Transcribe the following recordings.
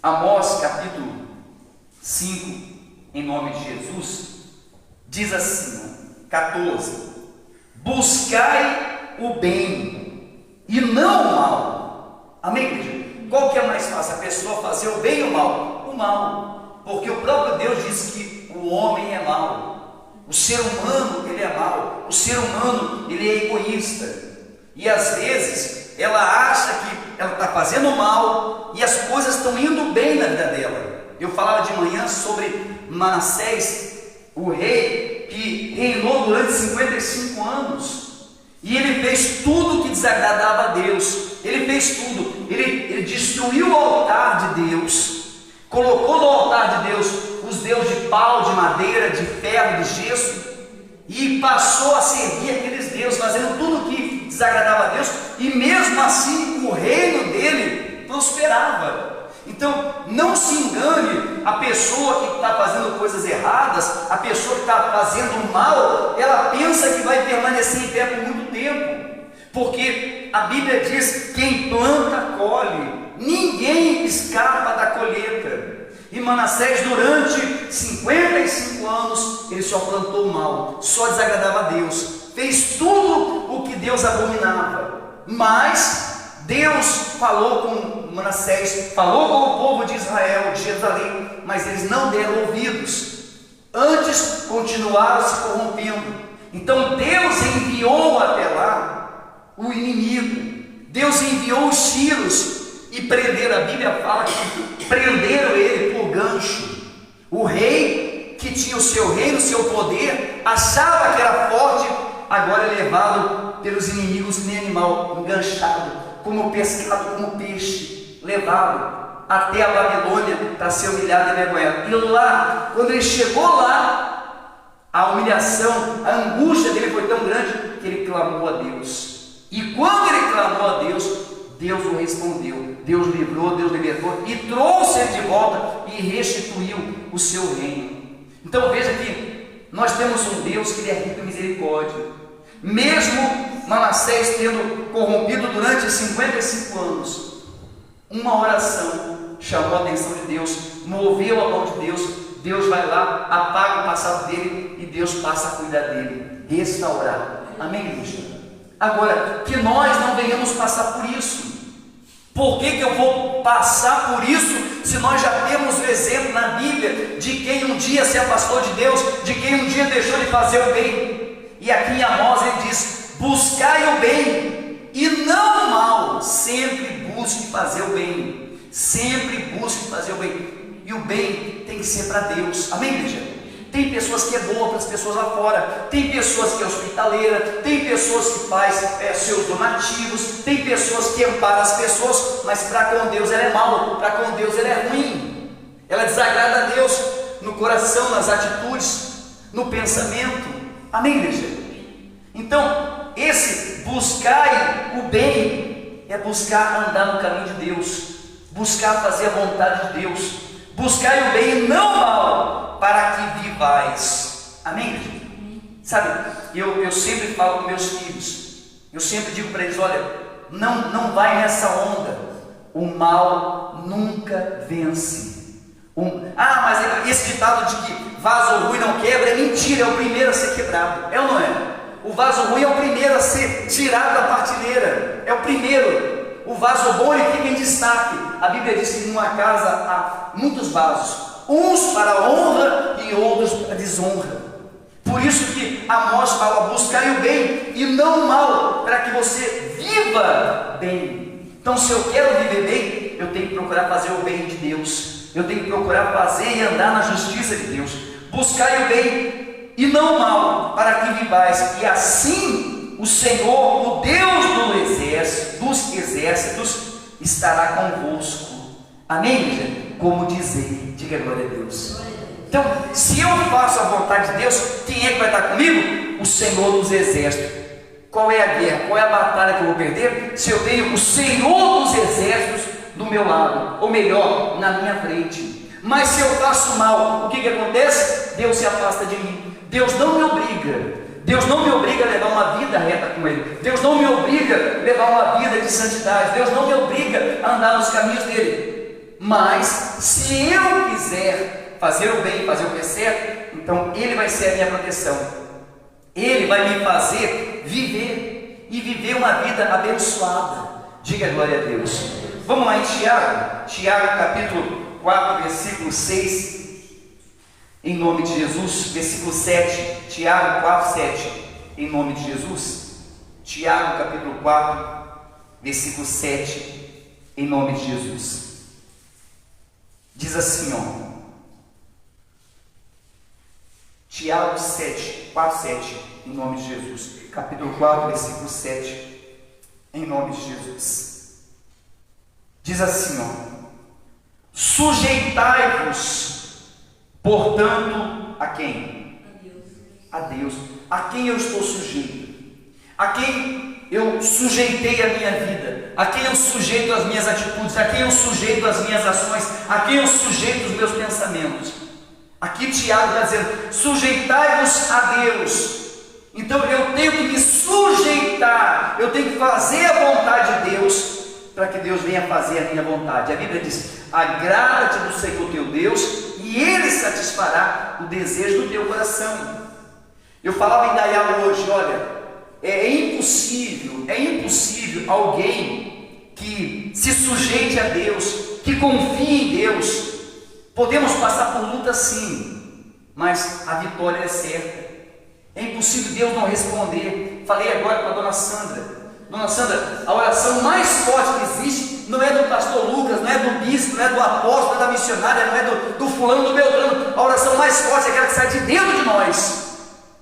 Amós capítulo 5, em nome de Jesus, diz assim, 14: buscai o bem e não o mal. Amém, igreja? Qual que é mais fácil? A pessoa fazer o bem ou o mal? O mal, porque o próprio Deus disse que o homem é mau, o ser humano ele é mau, o ser humano ele é egoísta, e às vezes ela acha que ela está fazendo mal e as coisas estão indo bem na vida dela. Eu falava de manhã sobre Manassés, o rei que reinou durante 55 anos, e ele fez tudo que desagradava a Deus. Ele fez tudo, ele destruiu o altar de Deus, colocou no altar de Deus os deuses de pau, de madeira, de ferro, de gesso, e passou a servir aqueles deuses, fazendo tudo que desagradava a Deus, e mesmo assim o reino dele prosperava. Então não se engane, a pessoa que está fazendo coisas erradas, a pessoa que está fazendo mal, ela pensa que vai permanecer em pé por muito tempo, porque a Bíblia diz: quem planta colhe, ninguém escapa da colheita. E Manassés, durante 55 anos, ele só plantou mal, só desagradava a Deus, fez tudo o que Deus abominava. Mas Deus falou com Manassés, falou com o povo de Israel, de Jerusalém, mas eles não deram ouvidos, antes continuaram se corrompendo. Então Deus enviou até lá o inimigo, Deus enviou os tiros e prenderam. A Bíblia fala que prenderam ele por gancho. O rei que tinha o seu reino, o seu poder, achava que era forte, agora é levado pelos inimigos que nem animal, enganchado, como pescado, como peixe, levado até a Babilônia para ser humilhado e envergonhado. E lá, quando ele chegou lá, a humilhação, a angústia dele foi tão grande que ele clamou a Deus. E quando ele clamou a Deus, Deus o respondeu, Deus livrou, Deus libertou e trouxe ele de volta e restituiu o seu reino. Então veja que nós temos um Deus que ele é rico em misericórdia. Mesmo Manassés tendo corrompido durante 55 anos, uma oração chamou a atenção de Deus, moveu a mão de Deus. Deus vai lá, apaga o passado dele e Deus passa a cuidar dele, restaurar. Amém, igreja? Agora, que nós não venhamos passar por isso. Por que eu vou passar por isso, se nós já temos o exemplo na Bíblia de quem um dia se afastou de Deus, de quem um dia deixou de fazer o bem? E aqui em Amós ele diz: buscai o bem e não o mal, sempre busque fazer o bem, sempre busque fazer o bem, e o bem tem que ser para Deus. Amém, igreja? Tem pessoas que é boa para as pessoas lá fora, tem pessoas que é hospitaleira, tem pessoas que faz seus donativos, tem pessoas que amparam as pessoas, mas para com Deus ela é mal, para com Deus ela é ruim, ela desagrada a Deus no coração, nas atitudes, no pensamento. Amém, igreja? Então, esse buscar o bem é buscar andar no caminho de Deus, buscar fazer a vontade de Deus, buscar o bem e não o mal, para que vivais. Amém, gente? Sabe, eu sempre falo com meus filhos, eu sempre digo para eles: olha, não vai nessa onda, o mal nunca vence. Mas esse ditado de que vaso ruim não quebra é mentira, é o primeiro a ser quebrado, é ou não é? O vaso ruim é o primeiro a ser tirado da partilheira, é o primeiro. O vaso bom ele fica em destaque. A Bíblia diz que numa casa há muitos vasos, uns para a honra e outros para a desonra. Por isso que Amós fala: buscai o bem e não o mal, para que você viva bem. Então, se eu quero viver bem, eu tenho que procurar fazer o bem de Deus, eu tenho que procurar fazer e andar na justiça de Deus. Buscai o bem e não o mal, para que vivais, e assim o Senhor, o Deus dos exércitos, estará convosco. Amém, igreja? Como dizer, diga glória a Deus. Então, se eu faço a vontade de Deus, quem é que vai estar comigo? O Senhor dos exércitos. Qual é a guerra? Qual é a batalha que eu vou perder? Se eu tenho o Senhor dos exércitos do meu lado, ou melhor, na minha frente. Mas se eu faço mal, o que acontece? Deus se afasta de mim. Deus não me obriga. Deus não me obriga a levar uma vida reta com Ele. Deus não me obriga a levar uma vida de santidade. Deus não me obriga a andar nos caminhos dEle. Mas se eu quiser fazer o bem, fazer o que é certo, então Ele vai ser a minha proteção. Ele vai me fazer viver e viver uma vida abençoada. Diga glória a Deus. Vamos lá em Tiago capítulo 4, versículo 6. Em nome de Jesus, versículo 7, Tiago 4, 7, em nome de Jesus. Tiago capítulo 4, versículo 7, em nome de Jesus. Diz assim, ó. Tiago 4, 7, em nome de Jesus. Capítulo 4, versículo 7, em nome de Jesus. Diz assim, ó. Sujeitai-vos, portanto, a quem? A Deus. A quem eu estou sujeito? A quem eu sujeitei a minha vida? A quem eu sujeito as minhas atitudes? A quem eu sujeito as minhas ações? A quem eu sujeito os meus pensamentos? Aqui Tiago está dizendo: sujeitai-vos a Deus. Então eu tenho que me sujeitar, eu tenho que fazer a vontade de Deus, para que Deus venha fazer a minha vontade. A Bíblia diz: agrada-te do Senhor teu Deus, e Ele satisfará o desejo do teu coração. Eu falava em Dayal hoje, olha, é impossível alguém que se sujeite a Deus, que confie em Deus. Podemos passar por luta sim, mas a vitória é certa. É impossível Deus não responder. Falei agora com a dona Sandra. Dona Sandra, a oração mais forte que existe não é do pastor Lucas, não é do bispo, não é do apóstolo, não é da missionária, não é do fulano, do beltrano. A oração mais forte é aquela que sai de dentro de nós.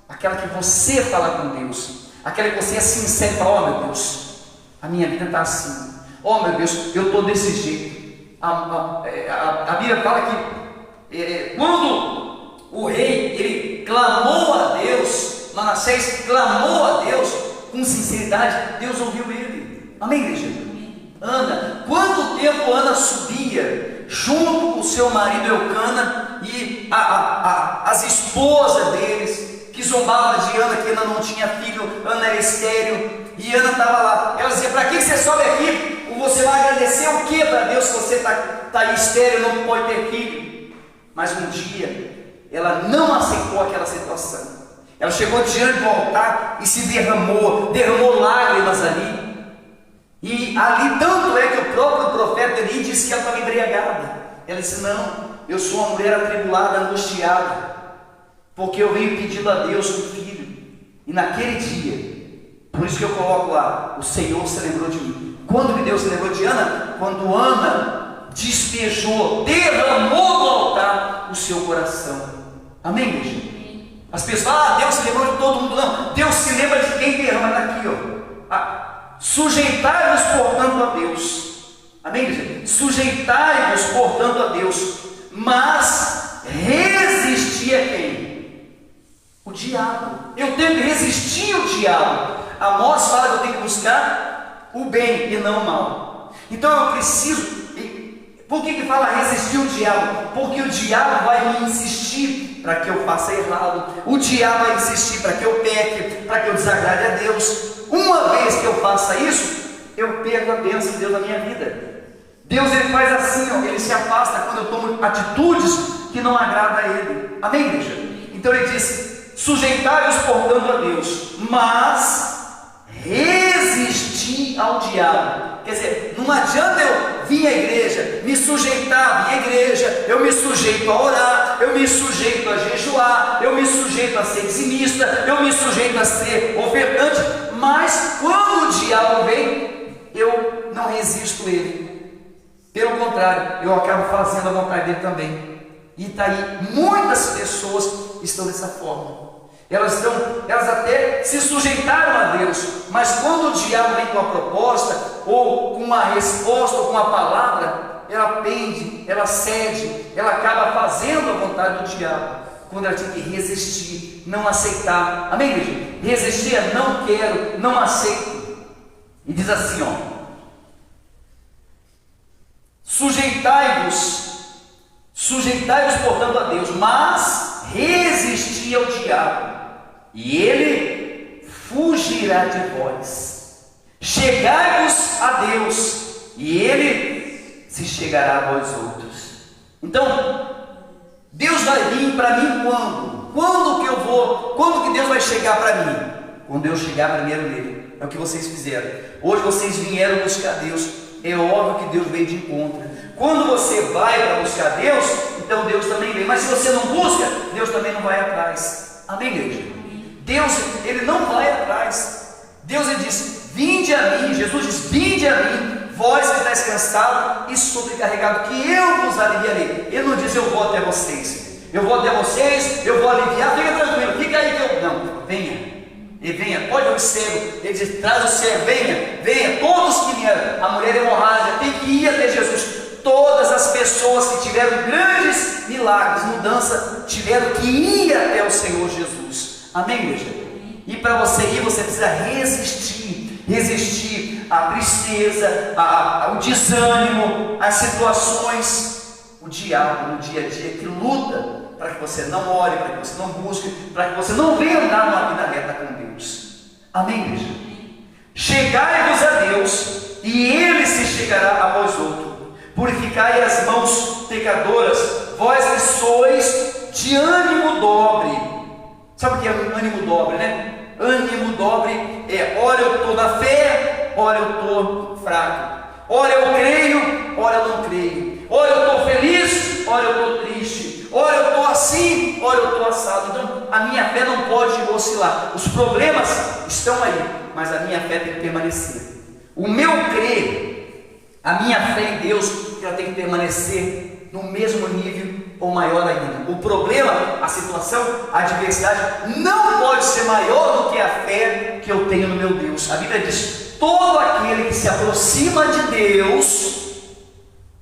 Aquela que você fala com Deus, aquela que você é sincero e fala: ó, meu Deus, a minha vida está assim, ó, meu Deus, eu estou desse jeito. A Bíblia fala que quando o rei, ele clamou a Deus, Manassés clamou a Deus com sinceridade, Deus ouviu ele. Amém, igreja? Ana, quanto tempo Ana subia junto com o seu marido Eucana e as esposas deles, que zombavam de Ana, que Ana não tinha filho, Ana era estéril, e Ana estava lá. Ela dizia: para que você sobe aqui? Você vai agradecer o que para Deus se você está estéril, não pode ter filho? Mas um dia ela não aceitou aquela situação. Ela chegou diante do altar e se derramou lágrimas ali. E ali tanto é que o próprio profeta Eli disse que ela estava embriagada. Ela disse: não, eu sou uma mulher atribulada, angustiada, porque eu venho pedindo a Deus um filho. E naquele dia, por isso que eu coloco lá: o Senhor se lembrou de mim. Quando que Deus se lembrou de Ana? Quando Ana despejou, derramou no altar o seu coração. Amém, igreja? As pessoas falam: Deus se lembrou de todo mundo. Não, Deus se lembra de quem derrama. Está aqui, ó. Sujeitai-vos, portanto, a Deus. Amém, igreja? Sujeitai-vos, portanto, a Deus, mas resisti a quem? O diabo. Eu tenho que resistir ao diabo. Amós fala que eu tenho que buscar o bem e não o mal. Então eu preciso. Por que fala resistir o diabo? Porque o diabo vai me insistir para que eu faça errado. O diabo vai insistir para que eu peque, para que eu desagrade a Deus. Uma vez que eu faça isso, eu perco a bênção de Deus na minha vida. Deus, ele faz assim, ó, ele se afasta quando eu tomo atitudes que não agradam a ele. Amém, igreja? Então ele diz: sujeitai-vos, portanto, a Deus, mas resistir ao diabo. Quer dizer, não adianta eu vir à igreja, me sujeitar, vir à igreja, eu me sujeito a orar, eu me sujeito a jejuar, eu me sujeito a ser dizimista, eu me sujeito a ser ofertante, mas quando o diabo vem, eu não resisto a ele. Pelo contrário, eu acabo fazendo a vontade dele também. E está aí, muitas pessoas estão dessa forma. Elas até se sujeitaram a Deus, mas quando o diabo vem com a proposta, ou com uma resposta, ou com uma palavra, ela pende, ela cede, ela acaba fazendo a vontade do diabo, quando ela tem que resistir, não aceitar. Amém, igreja? Resistir é não quero, não aceito. E diz assim, ó: sujeitai-vos, portanto, a Deus, mas resisti ao diabo, e ele fugirá de vós. Chegai-vos a Deus, e ele se chegará a vós outros. Então, Deus vai vir para mim quando? Quando que Deus vai chegar para mim? Quando eu chegar primeiro nele. É o que vocês fizeram. Hoje vocês vieram buscar Deus. É óbvio que Deus veio de encontro. Quando você vai para buscar Deus, então Deus também vem. Mas se você não busca, Deus também não vai atrás. Amém, igreja? Deus, Ele não vai atrás. Deus, Ele diz, vinde a mim. Jesus diz, vinde a mim, vós que estáis cansados e sobrecarregados, que eu vos aliviarei. Ele não diz, eu vou até vocês. Eu vou até vocês, eu vou aliviar. Fica tranquilo, fica aí que eu... Não, venha. E venha, pode ver o cego. Ele diz, traz o cego, venha, todos que vieram. A mulher hemorrágica tem que ir até Jesus. Todas as pessoas que tiveram grandes milagres, mudança, tiveram que ir até o Senhor Jesus. Amém, igreja? E para você ir, você precisa resistir à tristeza, ao desânimo, às situações, o diabo no dia a dia que luta para que você não ore, para que você não busque, para que você não venha andar numa vida reta com Deus. Amém, igreja? Chegai-vos a Deus, e Ele se chegará a vós outros. Purificai as mãos pecadoras, vós que sois de ânimo dobre. Sabe o que é ânimo dobre, né? Ânimo dobre é, ora eu estou na fé, ora eu estou fraco. Ora eu creio, ora eu não creio. Ora eu estou feliz, ora eu estou triste. Ora eu estou assim, ora eu estou assado. Então a minha fé não pode oscilar. Os problemas estão aí, mas a minha fé tem que permanecer. O meu crer, a minha fé em Deus, ela tem que permanecer no mesmo nível ou maior ainda. O problema, a situação, a adversidade não pode ser maior do que a fé que eu tenho no meu Deus. A Bíblia diz, todo aquele que se aproxima de Deus,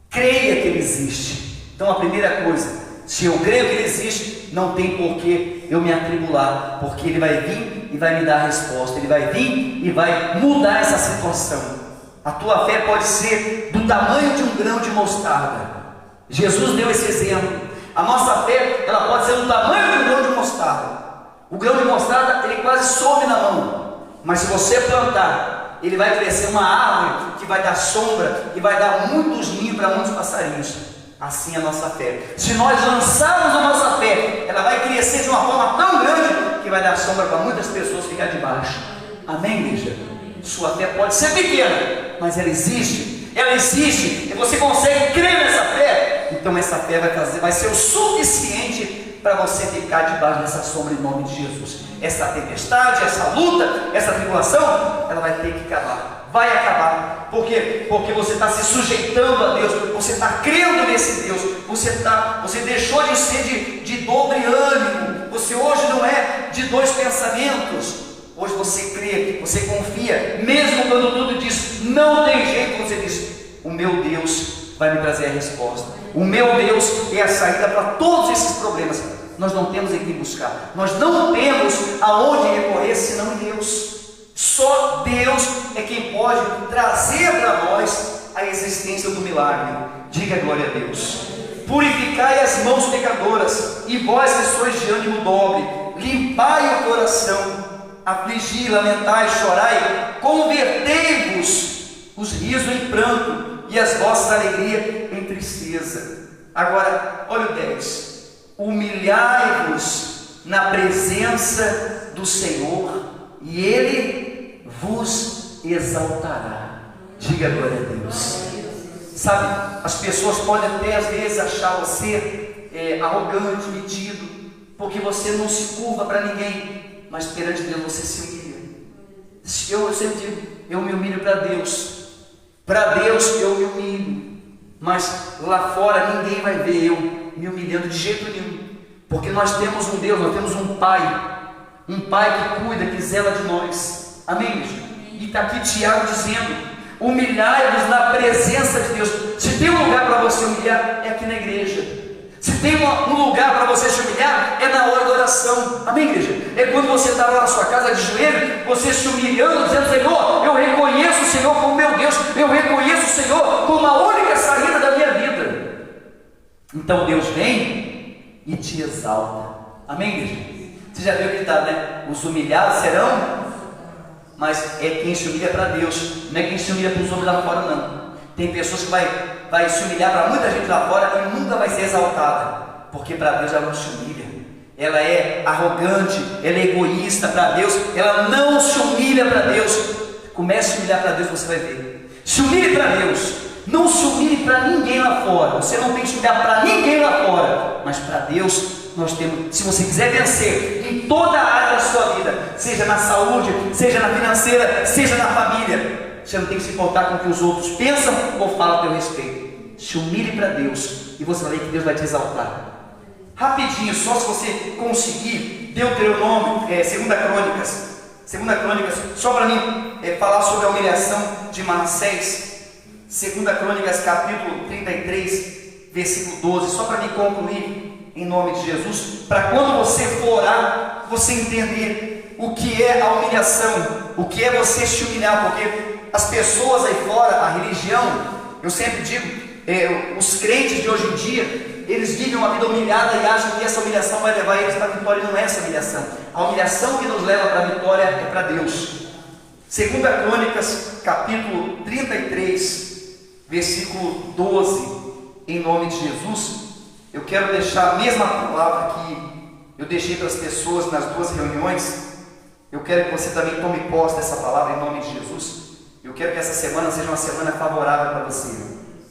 creia que Ele existe. Então a primeira coisa, se eu creio que Ele existe, não tem por que eu me atribular, porque Ele vai vir e vai me dar a resposta. Ele vai vir e vai mudar essa situação. A tua fé pode ser do tamanho de um grão de mostarda. Jesus deu esse exemplo. A nossa fé, ela pode ser do tamanho de um grão de mostarda. O grão de mostarda, ele quase some na mão. Mas se você plantar, ele vai crescer uma árvore que vai dar sombra e vai dar muitos ninhos para muitos passarinhos. Assim é a nossa fé. Se nós lançarmos a nossa fé, ela vai crescer de uma forma tão grande que vai dar sombra para muitas pessoas ficar debaixo. Amém, igreja? Sua fé pode ser pequena, mas ela existe. Ela existe e você consegue crer nessa fé. Então essa fé vai ser o suficiente para você ficar debaixo dessa sombra em nome de Jesus. Essa tempestade, essa luta, essa tribulação, ela vai ter que acabar. Vai acabar. Por quê? Porque você está se sujeitando a Deus, você está crendo nesse Deus, você deixou de ser de dobre ânimo, você hoje não é de dois pensamentos. Hoje você crê, você confia, mesmo quando tudo diz, não tem jeito, você diz, o meu Deus vai me trazer a resposta. O meu Deus é a saída para todos esses problemas. Nós não temos em quem buscar, nós não temos aonde recorrer senão em Deus. Só Deus é quem pode trazer para nós a existência do milagre. Diga glória a Deus. Purificai as mãos pecadoras, e vós que sois de ânimo dobre, limpai o coração. Afligi, lamentai, chorai, convertei-vos os risos em pranto e as vossas alegrias em tristeza. Agora, olha o 10. Humilhai-vos na presença do Senhor e Ele vos exaltará. Diga glória a Deus. Sabe, as pessoas podem até às vezes achar você arrogante, metido, porque você não se curva para ninguém. Mas perante Deus você se humilha. Eu sempre digo, eu me humilho para Deus. Para Deus eu me humilho. Mas lá fora ninguém vai ver eu me humilhando de jeito nenhum. Porque nós temos um Deus, nós temos um Pai. Um Pai que cuida, que zela de nós. Amém, igreja? E está aqui Tiago dizendo, humilhai-vos na presença de Deus. Se tem um lugar para você humilhar, é aqui na igreja. Se tem um lugar para você se humilhar, é na hora da oração. Amém, igreja? É quando você está lá na sua casa de joelho, você se humilhando, dizendo, Senhor, eu reconheço o Senhor como meu Deus, eu reconheço o Senhor como a única saída da minha vida. Então Deus vem e te exalta. Amém, igreja? Você já viu que está, né? Os humilhados serão, mas é quem se humilha para Deus, não é quem se humilha para os homens lá fora, não. Tem pessoas que vai vai se humilhar para muita gente lá fora e nunca vai ser exaltada, porque para Deus ela não se humilha. Ela é arrogante, ela é egoísta para Deus, ela não se humilha para Deus. Comece a se humilhar para Deus, você vai ver. Se humilhe para Deus, não se humilhe para ninguém lá fora. Você não tem que se humilhar para ninguém lá fora, mas para Deus nós temos. Se você quiser vencer em toda a área da sua vida, seja na saúde, seja na financeira, seja na família, você não tem que se importar com o que os outros pensam ou falam a teu respeito. Se humilhe para Deus e você vai ver que Deus vai te exaltar. Rapidinho, só se você conseguir, Deuteronômio, 2 Crônicas, só para mim falar sobre a humilhação de Manassés. 2 Crônicas, capítulo 33, versículo 12, só para me concluir, em nome de Jesus, para quando você for orar, você entender o que é a humilhação, o que é você se humilhar, porque as pessoas aí fora, a religião, eu sempre digo, os crentes de hoje em dia, eles vivem uma vida humilhada e acham que essa humilhação vai levar eles para a vitória, e não é essa humilhação. A humilhação que nos leva para a vitória é para Deus. 2 Crônicas, capítulo 33, versículo 12, em nome de Jesus, eu quero deixar a mesma palavra que eu deixei para as pessoas nas duas reuniões. Eu quero que você também tome posse dessa palavra em nome de Jesus. Eu quero que essa semana seja uma semana favorável para você.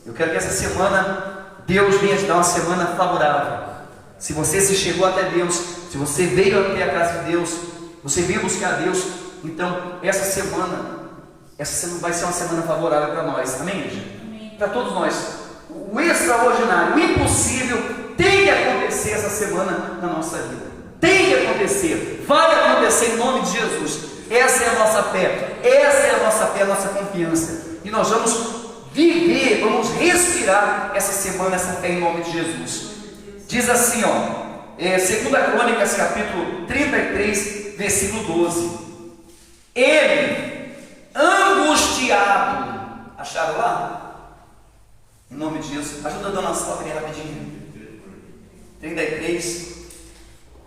Eu quero que essa semana Deus venha te dar uma semana favorável. Se você se chegou até Deus, se você veio até a casa de Deus, você veio buscar Deus, então essa semana vai ser uma semana favorável para nós. Amém, igreja? Para todos nós. O extraordinário, o impossível tem que acontecer essa semana na nossa vida. Tem que acontecer. Vai acontecer em nome de Jesus. Essa é a nossa fé. Essa é a nossa fé, a nossa confiança. E nós vamos viver, vamos respirar essa semana, essa fé em nome de Jesus. Diz assim, 2 Crônicas, capítulo 33, versículo 12. Ele, angustiado, acharam lá? Em nome de Jesus, ajuda a dona Sônia rapidinho. 33,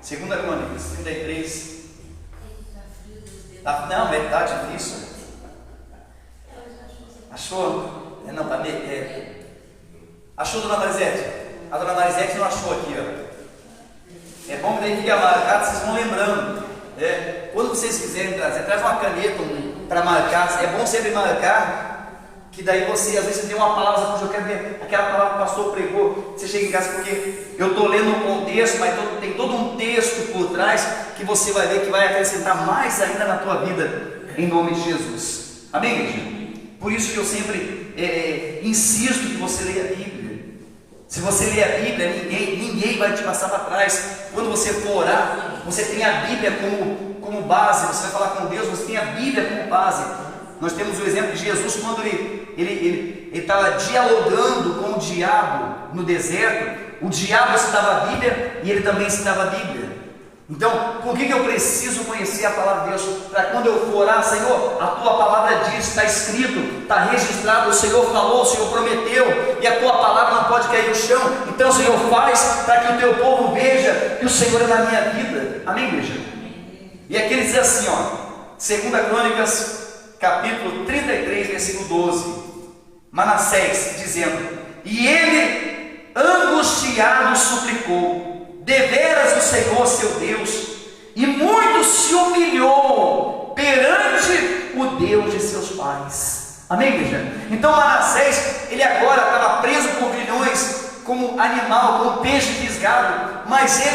2 Crônicas, 33. Não, está difícil. Achou? Não, tá meio. Achou, dona Marisete? A dona Marisete não achou aqui, É bom que daí fica marcado, vocês vão lembrando. Quando vocês quiserem trazer, traz uma caneta para marcar. É bom sempre marcar. Que daí você, às vezes você tem uma palavra, eu quero ver aquela palavra que o pastor pregou, você chega em casa, porque eu estou lendo um contexto, mas tem todo um texto por trás, que você vai ver que vai acrescentar mais ainda na tua vida, em nome de Jesus. Amém, igreja? Por isso que eu sempre insisto que você leia a Bíblia. Se você ler a Bíblia, ninguém vai te passar para trás. Quando você for orar, você tem a Bíblia como base, você vai falar com Deus, você tem a Bíblia como base. Nós temos o exemplo de Jesus quando ele estava dialogando com o diabo no deserto. O diabo citava a Bíblia e ele também citava a Bíblia. Então, por que eu preciso conhecer a palavra de Deus? Para quando eu for orar, Senhor, a tua palavra diz, está escrito, está registrado, o Senhor falou, o Senhor prometeu, e a tua palavra não pode cair no chão. Então, Senhor, faz para que o teu povo veja que o Senhor é na minha vida. Amém, igreja? E aqui ele diz assim, 2 Crônicas, capítulo 33, versículo 12, Manassés, dizendo: e ele, angustiado, suplicou, deveras o Senhor seu Deus, e muito se humilhou perante o Deus de seus pais. Amém, igreja? Então Manassés, ele agora estava preso por grilhões, como animal, como peixe fisgado, mas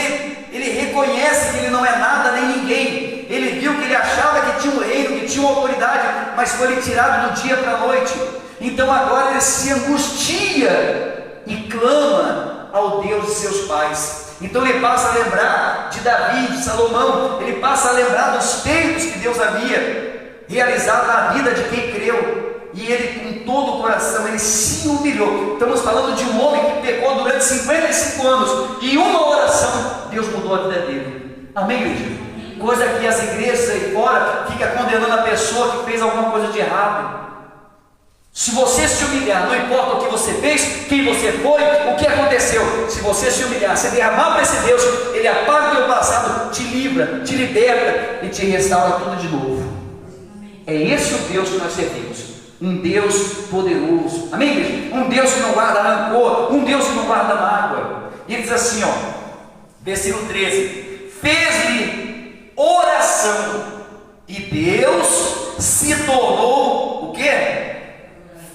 ele reconhece que ele não é nada nem ninguém. Ele viu que ele achava que tinha um reino, que tinha uma autoridade, mas foi lhe tirado do dia para a noite. Então agora ele se angustia e clama ao Deus de seus pais. Então ele passa a lembrar de Davi, de Salomão, ele passa a lembrar dos feitos que Deus havia realizado na vida de quem creu. E ele, com todo o coração, ele se humilhou. Estamos falando de um homem que pecou durante 55 anos, e em uma oração Deus mudou a vida dele. Amém, igreja? Coisa que as igrejas aí fora ficam condenando a pessoa que fez alguma coisa de errado. Se você se humilhar, não importa o que você fez, quem você foi, o que aconteceu. Se você se humilhar, se derramar para esse Deus, Ele apaga o teu passado, te livra, te liberta e te restaura tudo de novo. É esse o Deus que nós servimos. um Deus poderoso, amém, igreja? Um Deus que não guarda rancor, um Deus que não guarda mágoa. E ele diz assim, ó, versículo 13: fez-lhe oração, e Deus se tornou o quê?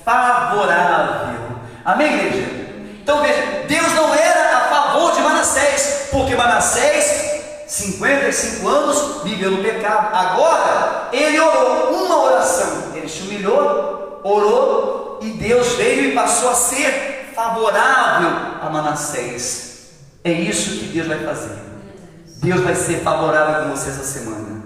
Favorável. Amém, igreja? Então veja, Deus não era a favor de Manassés, porque Manassés 55 anos viveu no pecado. Agora ele orou uma oração, ele se humilhou, orou, e Deus veio e passou a ser favorável a Manassés. É isso que Deus vai fazer. Deus vai ser favorável com você essa semana.